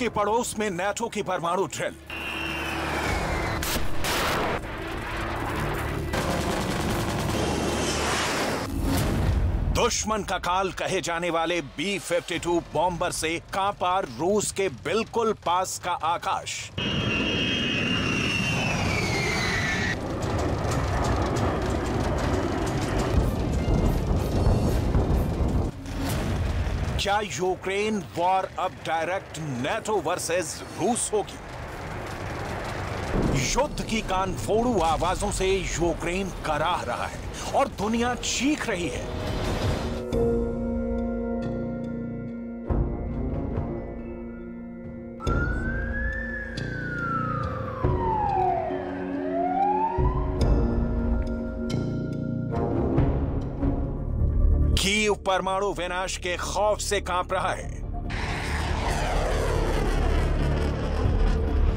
के पड़ोस में नाटो की परमाणु ड्रिल। दुश्मन का काल कहे जाने वाले B-52 बॉम्बर से कांपा रूस के बिल्कुल पास का आकाश। क्या यूक्रेन वॉर अब डायरेक्ट नाटो वर्सेस रूस होगी? युद्ध की कानफोड़ू आवाजों से यूक्रेन कराह रहा है और दुनिया चीख रही है। कीव परमाणु विनाश के खौफ से कांप रहा है।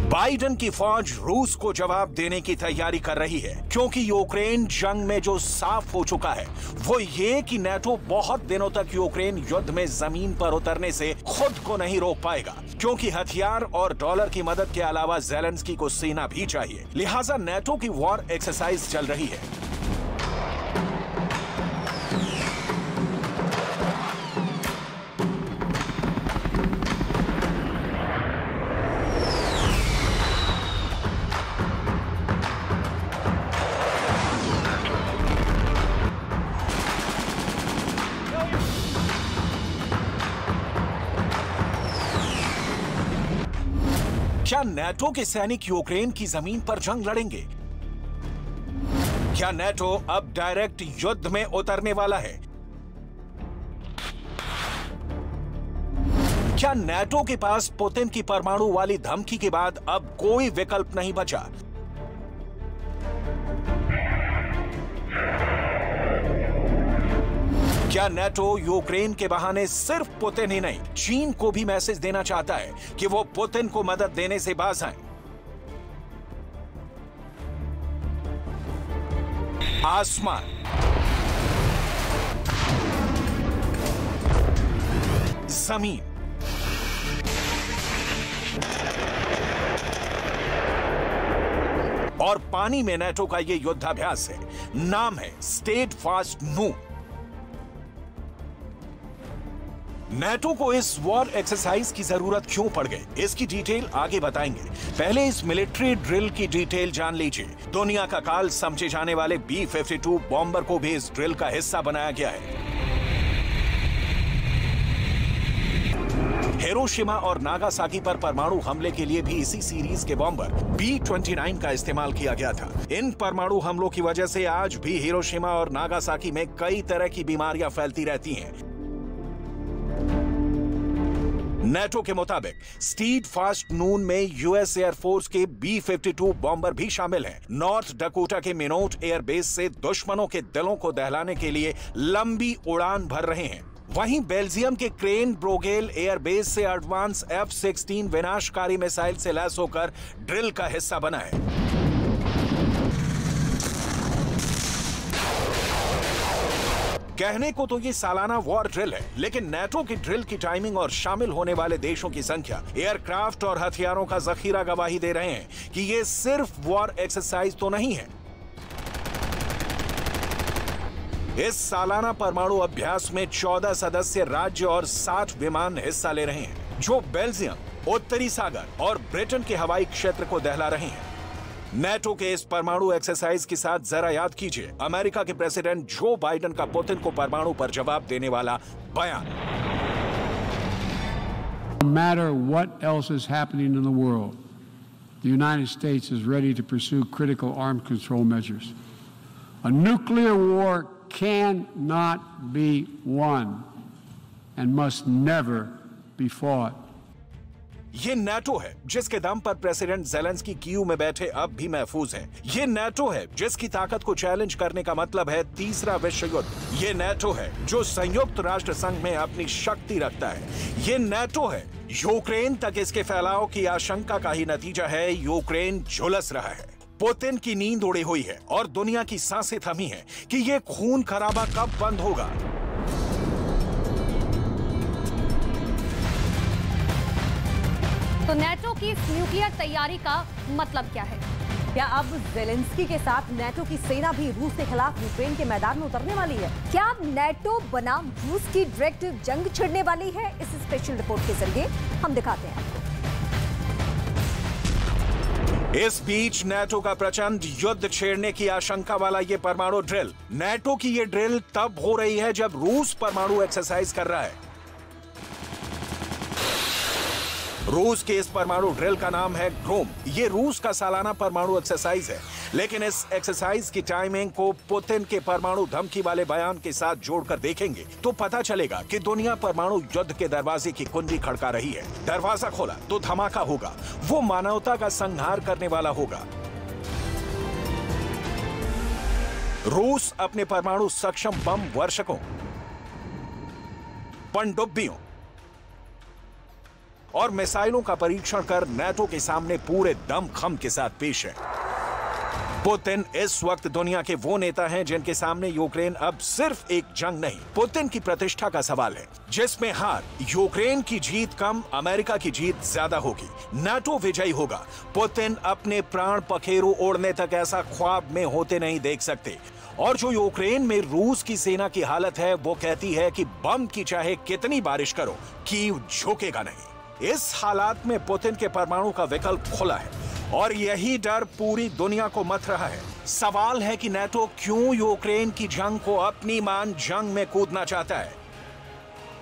बाइडेन की फौज रूस को जवाब देने की तैयारी कर रही है, क्योंकि यूक्रेन जंग में जो साफ हो चुका है वो ये कि नाटो बहुत दिनों तक यूक्रेन युद्ध में जमीन पर उतरने से खुद को नहीं रोक पाएगा, क्योंकि हथियार और डॉलर की मदद के अलावा ज़ेलेंस्की को सेना भी चाहिए। लिहाजा नाटो की वॉर एक्सरसाइज चल रही है। क्या नाटो के सैनिक यूक्रेन की जमीन पर जंग लड़ेंगे? क्या नाटो अब डायरेक्ट युद्ध में उतरने वाला है? क्या नाटो के पास पुतिन की परमाणु वाली धमकी के बाद अब कोई विकल्प नहीं बचा? क्या नाटो यूक्रेन के बहाने सिर्फ पुतिन ही नहीं, चीन को भी मैसेज देना चाहता है कि वो पुतिन को मदद देने से बाज आए? आसमान, जमीन, और पानी में नाटो का ये युद्धाभ्यास है। नाम है स्टेडफास्ट नून। नाटो को इस वॉर एक्सरसाइज की जरूरत क्यों पड़ गई, इसकी डिटेल आगे बताएंगे। पहले इस मिलिट्री ड्रिल की डिटेल जान लीजिए। दुनिया का काल समझे जाने वाले B-52 बॉम्बर को भी इस ड्रिल का हिस्सा बनाया गया है। हिरोशिमा और नागासाकी पर परमाणु हमले के लिए भी इसी सीरीज के बॉम्बर B-29 का इस्तेमाल किया गया था। इन परमाणु हमलों की वजह से आज भी हिरोशिमा और नागासाकी में कई तरह की बीमारियां फैलती रहती हैं। नाटो के मुताबिक स्टीडफास्ट नून में यूएस एयरफोर्स के B-52 बॉम्बर भी शामिल हैं। नॉर्थ डकोटा के मिनोट एयरबेस से दुश्मनों के दिलों को दहलाने के लिए लंबी उड़ान भर रहे हैं। वहीं बेल्जियम के क्रेन ब्रोगेल एयरबेस से एडवांस F-16 विनाशकारी मिसाइल से लैस होकर ड्रिल का हिस्सा बना है। कहने को तो ये सालाना वॉर ड्रिल है, लेकिन नाटो की ड्रिल की टाइमिंग और शामिल होने वाले देशों की संख्या, एयरक्राफ्ट और हथियारों का जखीरा गवाही दे रहे हैं कि ये सिर्फ वॉर एक्सरसाइज तो नहीं है। इस सालाना परमाणु अभ्यास में 14 सदस्य राज्य और 60 विमान हिस्सा ले रहे हैं, जो बेल्जियम, उत्तरी सागर और ब्रिटेन के हवाई क्षेत्र को दहला रहे हैं। नाटो के इस परमाणु एक्सरसाइज के साथ जरा याद कीजिए अमेरिका के प्रेसिडेंट जो बाइडेन का पुतिन को परमाणु पर जवाब देने वाला बयान। No matter what else is happening in the world, the United States is ready to pursue critical arms control measures. A nuclear war cannot be won and must never be fought. ये NATO है जिसके दम पर president Zelensky Kyiv में बैठे अब भी महफूज हैं। ये नाटो है जिसकी ताकत को चैलेंज करने का मतलब है तीसरा विश्व युद्ध। ये नाटो है जो संयुक्त राष्ट्र संघ में अपनी शक्ति रखता है। ये नाटो है यूक्रेन तक इसके फैलाव की आशंका का ही नतीजा है। यूक्रेन झुलस रहा है, पुतिन की नींद उड़ी हुई है और दुनिया की सांसें थमी हैं कि ये खून खराबा कब बंद होगा। तो नेटो की इस न्यूक्लियर तैयारी का मतलब क्या है? क्या अब ज़ेलेंस्की के साथ नेटो की सेना भी रूस के खिलाफ यूक्रेन के मैदान में उतरने वाली है? क्या नेटो बनाम रूस की डायरेक्ट जंग छिड़ने वाली है? इस स्पेशल रिपोर्ट के जरिए हम दिखाते हैं आपको। इस बीच नेटो का प्रचंड युद्ध छेड़ने की आशंका वाला ये परमाणु ड्रिल, नेटो की ये ड्रिल तब हो रही है जब रूस परमाणु एक्सरसाइज कर रहा है। रूस के इस परमाणु ड्रिल का नाम है ग्रोम। ये रूस का सालाना परमाणु एक्सरसाइज है, लेकिन इस एक्सरसाइज की टाइमिंग को पुतिन के परमाणु धमकी वाले बयान के साथ जोड़कर देखेंगे तो पता चलेगा कि दुनिया परमाणु युद्ध के दरवाजे की कुंजी खड़का रही है। दरवाजा खोला तो धमाका होगा, वो मानवता का संहार करने वाला होगा। रूस अपने परमाणु सक्षम बम वर्षकों, पनडुब्बियों और मिसाइलों का परीक्षण कर नेटो के सामने पूरे दमखम के साथ पेश है। पुतिन इस वक्त दुनिया के वो नेता हैं जिनके सामने यूक्रेन अब सिर्फ एक जंग नहीं, पुतिन की प्रतिष्ठा का सवाल है, जिसमें हार यूक्रेन की जीत कम, अमेरिका की जीत ज्यादा होगी। नेटो विजयी होगा। पुतिन अपने प्राण पखेरु ओढ़ने तक ऐसा ख्वाब में होते नहीं देख सकते। और जो यूक्रेन में रूस की सेना की हालत है, वो कहती है कि बम की चाहे कितनी बारिश करो, कीव झुकेगा नहीं। इस हालात में पुतिन के परमाणु का विकल्प खुला है और यही डर पूरी दुनिया को मथ रहा है। सवाल है कि नेटो क्यों यूक्रेन की जंग को अपनी मान जंग में कूदना चाहता है।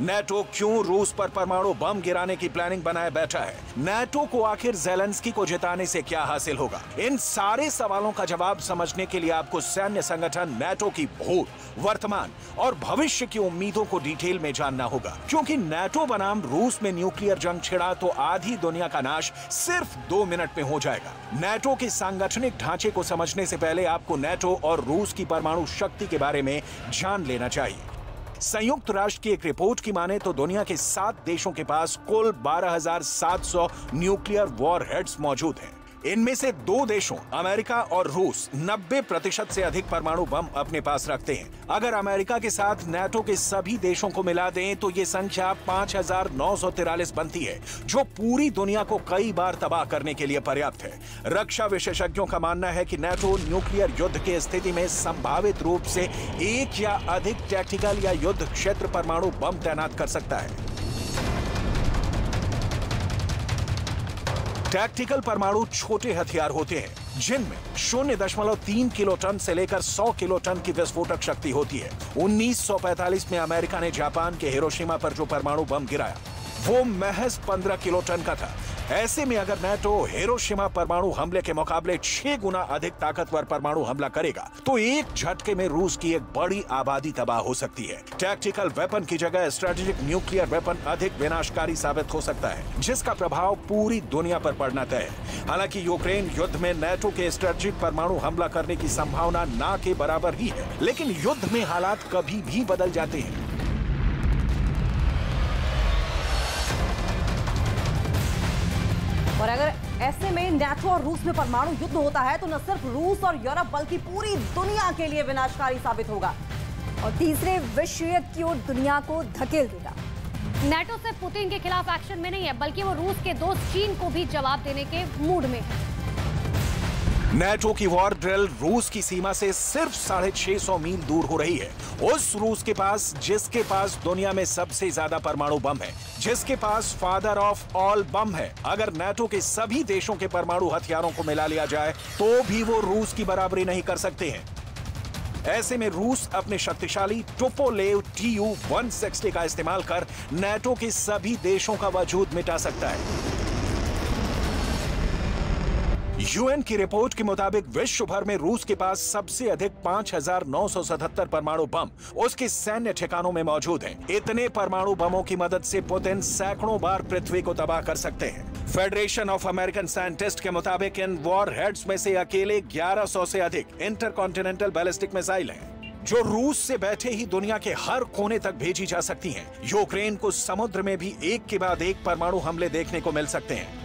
नेटो क्यों रूस पर परमाणु बम गिराने की प्लानिंग बनाए बैठा है। नेटो को आखिर ज़ेलेंस्की को जिताने से क्या हासिल होगा। इन सारे सवालों का जवाब समझने के लिए आपको सैन्य संगठन नेटो की भूत, वर्तमान और भविष्य की उम्मीदों को डिटेल में जानना होगा, क्योंकि नेटो बनाम रूस में न्यूक्लियर जंग छिड़ा तो आधी दुनिया का नाश सिर्फ 2 मिनट में हो जाएगा। नेटो के सांगठनिक ढांचे को समझने से पहले आपको नेटो और रूस की परमाणु शक्ति के बारे में जान लेना चाहिए। संयुक्त राष्ट्र की एक रिपोर्ट की माने तो दुनिया के 7 देशों के पास कुल 12,700 न्यूक्लियर वॉरहेड्स मौजूद हैं। इनमें से 2 देशों अमेरिका और रूस 90% से अधिक परमाणु बम अपने पास रखते हैं। अगर अमेरिका के साथ नेटो के सभी देशों को मिला दें तो ये संख्या 5,943 बनती है, जो पूरी दुनिया को कई बार तबाह करने के लिए पर्याप्त है। रक्षा विशेषज्ञों का मानना है कि नेटो न्यूक्लियर युद्ध की स्थिति में संभावित रूप से 1 या अधिक टैक्टिकल या युद्ध क्षेत्र परमाणु बम तैनात कर सकता है। टैक्टिकल परमाणु छोटे हथियार होते हैं जिनमें 0.3 किलोटन से लेकर 100 किलोटन की विस्फोटक शक्ति होती है। 1945 में अमेरिका ने जापान के हिरोशिमा पर जो परमाणु बम गिराया वो महज 15 किलोटन का था। ऐसे में अगर नेटो हिरोशिमा परमाणु हमले के मुकाबले 6 गुना अधिक ताकतवर परमाणु हमला करेगा तो एक झटके में रूस की एक बड़ी आबादी तबाह हो सकती है। टैक्टिकल वेपन की जगह स्ट्रेटेजिक न्यूक्लियर वेपन अधिक विनाशकारी साबित हो सकता है, जिसका प्रभाव पूरी दुनिया पर पड़ना तय है। हालांकि यूक्रेन युद्ध में नेटो के स्ट्रेटेजिक परमाणु हमला करने की संभावना ना के बराबर ही है, लेकिन युद्ध में हालात कभी भी बदल जाते हैं। और अगर ऐसे में नेटो और रूस में परमाणु युद्ध होता है तो न सिर्फ रूस और यूरोप बल्कि पूरी दुनिया के लिए विनाशकारी साबित होगा और तीसरे विश्व युद्ध की ओर दुनिया को धकेल देगा। नेटो सिर्फ पुतिन के खिलाफ एक्शन में नहीं है, बल्कि वो रूस के दोस्त चीन को भी जवाब देने के मूड में है। नेटो की वॉर ड्रिल रूस की सीमा से सिर्फ 650 मील दूर हो रही है। उस रूस के पास जिसके पास दुनिया में सबसे ज्यादा परमाणु बम है, जिसके पास फादर ऑफ ऑल बम है। अगर नेटो के सभी देशों के परमाणु हथियारों को मिला लिया जाए तो भी वो रूस की बराबरी नहीं कर सकते हैं। ऐसे में रूस अपने शक्तिशाली टुपोलेव Tu-160 का इस्तेमाल कर नेटो के सभी देशों का वजूद मिटा सकता है। यूएन की रिपोर्ट के मुताबिक विश्व भर में रूस के पास सबसे अधिक 5,977 परमाणु बम उसके सैन्य ठिकानों में मौजूद हैं। इतने परमाणु बमों की मदद से पुतिन सैकड़ों बार पृथ्वी को तबाह कर सकते हैं। फेडरेशन ऑफ अमेरिकन साइंटिस्ट के मुताबिक इन वॉरहेड्स में से अकेले 1100 से अधिक इंटरकॉन्टिनेंटल बैलिस्टिक मिसाइल हैं, जो रूस से बैठे ही दुनिया के हर कोने तक भेजी जा सकती हैं। यूक्रेन को समुद्र में भी एक के बाद एक परमाणु हमले देखने को मिल सकते हैं।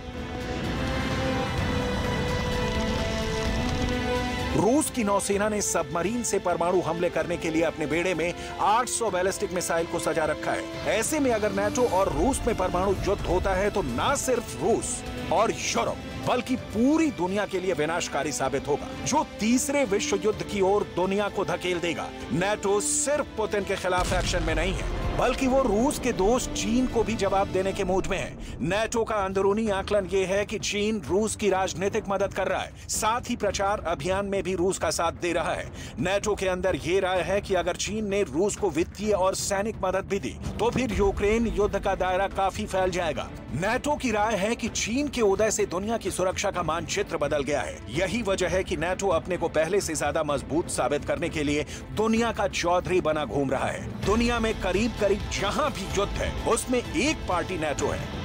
रूस की नौसेना ने सबमरीन से परमाणु हमले करने के लिए अपने बेड़े में 800 बैलिस्टिक मिसाइल को सजा रखा है। ऐसे में अगर नाटो और रूस में परमाणु युद्ध होता है तो न सिर्फ रूस और यूरोप बल्कि पूरी दुनिया के लिए विनाशकारी साबित होगा, जो तीसरे विश्व युद्ध की ओर दुनिया को धकेल देगा। नाटो सिर्फ पुतिन के खिलाफ एक्शन में नहीं है, बल्कि वो रूस के दोस्त चीन को भी जवाब देने के मूड में है। नाटो का अंदरूनी आकलन ये है कि चीन रूस की राजनीतिक मदद कर रहा है, साथ ही प्रचार अभियान में भी रूस का साथ दे रहा है। नाटो के अंदर ये राय है कि अगर चीन ने रूस को वित्तीय और सैनिक मदद भी दी तो फिर यूक्रेन युद्ध का दायरा काफी फैल जाएगा। नाटो की राय है कि चीन के उदय से दुनिया की सुरक्षा का मानचित्र बदल गया है। यही वजह है कि नाटो अपने को पहले से ज्यादा मजबूत साबित करने के लिए दुनिया का चौधरी बना घूम रहा है। दुनिया में करीब जहां भी युद्ध है उसमें एक पार्टी नाटो है।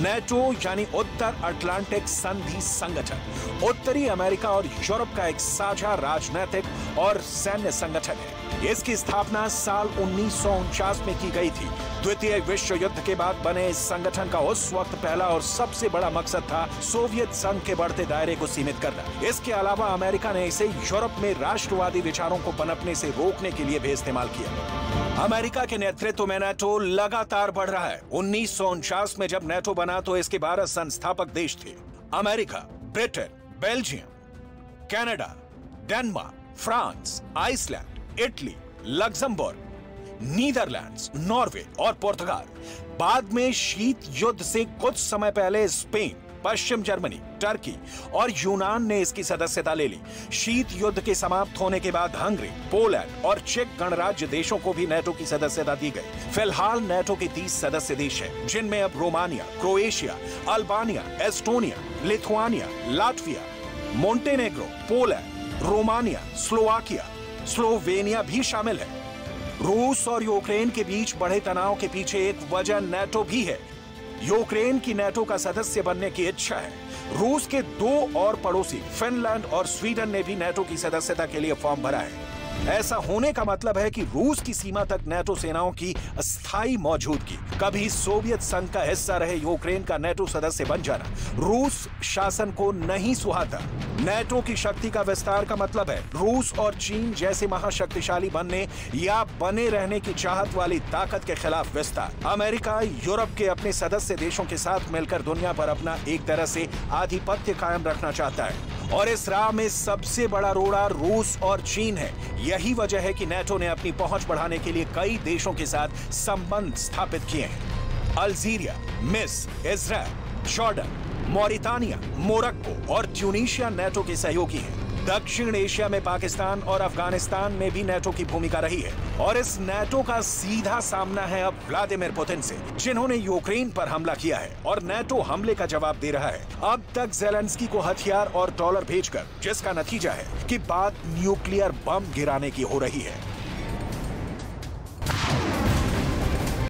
नाटो यानी उत्तर अटलांटिक संधि संगठन उत्तरी अमेरिका और यूरोप का एक साझा राजनीतिक और सैन्य संगठन है। इसकी स्थापना साल 1949 में की गई थी। द्वितीय विश्व युद्ध के बाद बने इस संगठन का उस वक्त पहला और सबसे बड़ा मकसद था सोवियत संघ के बढ़ते दायरे को सीमित करना। इसके अलावा अमेरिका ने इसे यूरोप में राष्ट्रवादी विचारों को पनपने से रोकने के लिए भी इस्तेमाल किया। अमेरिका के नेतृत्व में नाटो लगातार बढ़ रहा है। 1949 में जब नाटो बना तो इसके 12 संस्थापक देश थे: America, Britain, Belgium, Canada, Denmark, France, Iceland, Italy, Luxembourg, Netherlands, Norway और पुर्तगाल। बाद में शीत युद्ध से कुछ समय पहले स्पेन, पश्चिम जर्मनी, टर्की और यूनान ने इसकी सदस्यता ले ली। शीत युद्ध के समाप्त होने के बाद हंगरी, पोलैंड और चेक गणराज्य देशों को भी नाटो की सदस्यता दी गई। फिलहाल नाटो के 30 सदस्य देश हैं, जिनमें अब Romania, Croatia, Albania, Estonia, Lithuania, Latvia, Montenegro, Poland, Romania, Slovakia, Slovenia भी शामिल है। रूस और यूक्रेन के बीच बढ़े तनाव के पीछे एक वजह नाटो भी है। यूक्रेन की नाटो का सदस्य बनने की इच्छा है। रूस के 2 और पड़ोसी फिनलैंड और स्वीडन ने भी नाटो की सदस्यता के लिए फॉर्म भरा है। ऐसा होने का मतलब है कि रूस की सीमा तक नाटो सेनाओं की अस्थायी मौजूदगी। कभी सोवियत संघ का हिस्सा रहे यूक्रेन का नाटो सदस्य बन जाना रूस शासन को नहीं सुहाता। नाटो की शक्ति का विस्तार का मतलब है रूस और चीन जैसे महाशक्तिशाली बनने या बने रहने की चाहत वाली ताकत के खिलाफ विस्तार। अमेरिका यूरोप के अपने सदस्य देशों के साथ मिलकर दुनिया पर अपना एक तरह से आधिपत्य कायम रखना चाहता है, और इस राह में सबसे बड़ा रोड़ा रूस और चीन है। यही वजह है कि नाटो ने अपनी पहुंच बढ़ाने के लिए कई देशों के साथ संबंध स्थापित किए हैं। अल्जीरिया, मिस्र, इजराइल, जॉर्डन, मॉरिटानिया, मोरक्को और ट्यूनीशिया नाटो के सहयोगी हैं। दक्षिण एशिया में पाकिस्तान और अफगानिस्तान में भी नाटो की भूमिका रही है, और इस नाटो का सीधा सामना है अब व्लादिमीर पुतिन से, जिन्होंने यूक्रेन पर हमला किया है और नाटो हमले का जवाब दे रहा है। अब तक ज़ेलेंस्की को हथियार और डॉलर भेजकर, जिसका नतीजा है कि बात न्यूक्लियर बम गिराने की हो रही है।